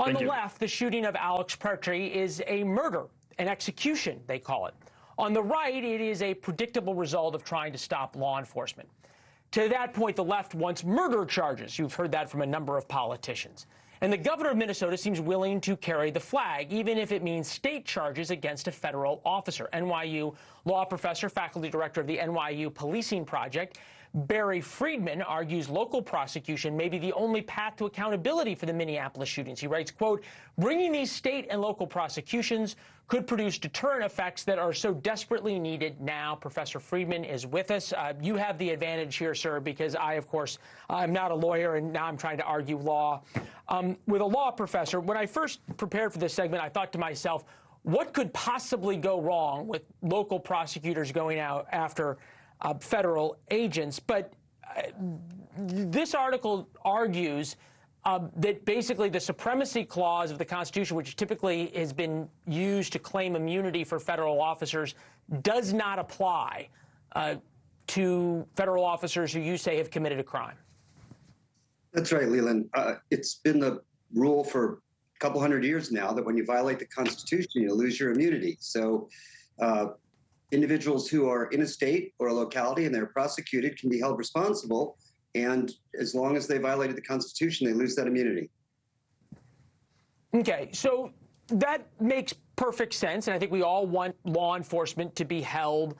On the left, the shooting of Alex Pretti is a murder, an execution, they call it. On the right, it is a predictable result of trying to stop law enforcement. To that point, the left wants murder charges. You've heard that from a number of politicians. And the governor of Minnesota seems willing to carry the flag, even if it means state charges against a federal officer. NYU law professor, faculty director of the NYU Policing Project, Barry Friedman, argues local prosecution may be the only path to accountability for the Minneapolis shootings. He writes, quote, bringing these state and local prosecutions could produce deterrent effects that are so desperately needed now. Professor Friedman is with us. You have the advantage here, sir, because I, of course, I'm not a lawyer, and now I'm trying to argue law. With a law professor, when I first prepared for this segment, I thought to myself, what could possibly go wrong with local prosecutors going out after federal agents? But this article argues that basically the supremacy clause of the Constitution, which typically has been used to claim immunity for federal officers, does not apply to federal officers who you say have committed a crime. That's right, Leland. It's been the rule for a couple hundred years now that when you violate the Constitution, you lose your immunity. So individuals who are in a state or a locality and they're prosecuted can be held responsible. And as long as they violated the Constitution, they lose that immunity. Okay, so that makes perfect sense. And I think we all want law enforcement to be held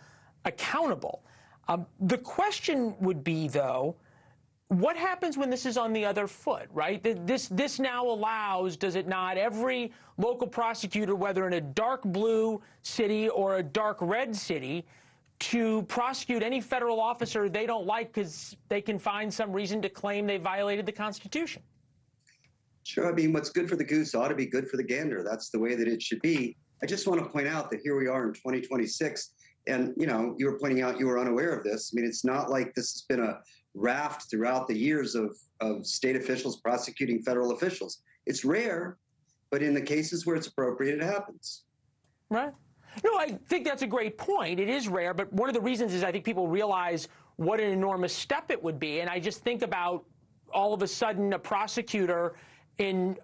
accountable. The question would be, though, what happens when this is on the other foot, right? This now allows, does it not, every local prosecutor, whether in a dark blue city or a dark red city, to prosecute any federal officer they don't like because they can find some reason to claim they violated the Constitution. Sure. I mean, what's good for the goose ought to be good for the gander. That's the way that it should be. I just want to point out that here we are in 2026. And, you know, you were pointing out you were unaware of this. I mean, it's not like this has been a raft throughout the years of state officials prosecuting federal officials. It's rare, but in the cases where it's appropriate, it happens. Right. No, I think that's a great point. It is rare, but one of the reasons is I think people realize what an enormous step it would be. And I just think about all of a sudden a prosecutor in,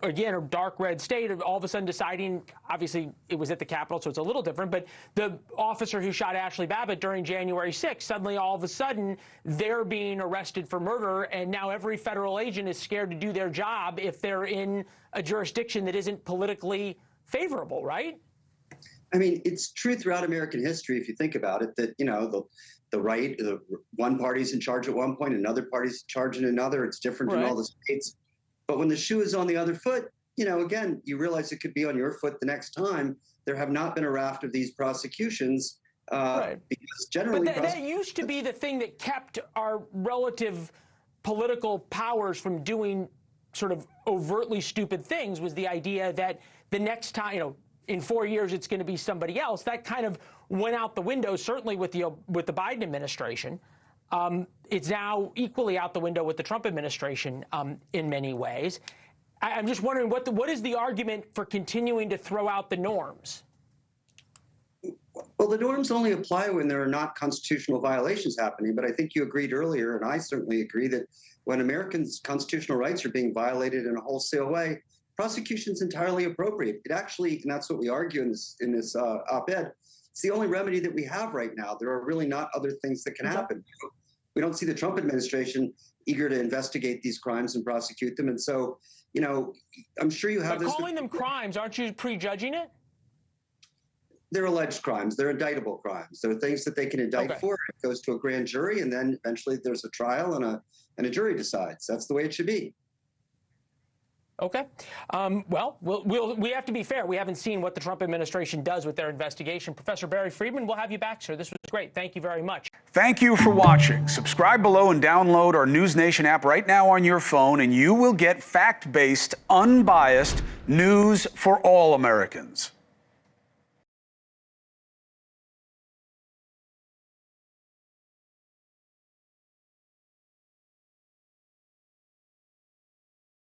again, a dark red state, all of a sudden deciding, obviously it was at the Capitol, so it's a little different, but the officer who shot Ashley Babbitt during January 6th, suddenly all of a sudden they're being arrested for murder, and now every federal agent is scared to do their job if they're in a jurisdiction that isn't politically favorable, right? I mean, it's true throughout American history, if you think about it, that, you know, the right, one party's in charge at one point, another party's in charge in another. It's different in all the states. But when the shoe is on the other foot, you know, again, you realize it could be on your foot the next time. There have not been a raft of these prosecutions because generally— But that used to be the thing that kept our relative political powers from doing sort of overtly stupid things, was the idea that the next time, you know, in 4 years, it's going to be somebody else. That kind of went out the window, certainly with the Biden administration. It's now equally out the window with the Trump administration in many ways. I'm just wondering, what is the argument for continuing to throw out the norms? Well, the norms only apply when there are not constitutional violations happening. But I think you agreed earlier, and I certainly agree, that when Americans' constitutional rights are being violated in a wholesale way, prosecution is entirely appropriate. It actually, and that's what we argue in this op-ed, it's the only remedy that we have right now. There are really not other things that can happen. We don't see the Trump administration eager to investigate these crimes and prosecute them. And so, you know, I'm sure you have this. But calling them crimes, aren't you prejudging it? They're alleged crimes. They're indictable crimes. There are things that they can indict for. It goes to a grand jury, and then eventually there's a trial and a jury decides. That's the way it should be. Okay. Well, we have to be fair. We haven't seen what the Trump administration does with their investigation. Professor Barry Friedman, we'll have you back, sir. This was great. Thank you very much. Thank you for watching. Subscribe below and download our NewsNation app right now on your phone, and you will get fact-based, unbiased news for all Americans.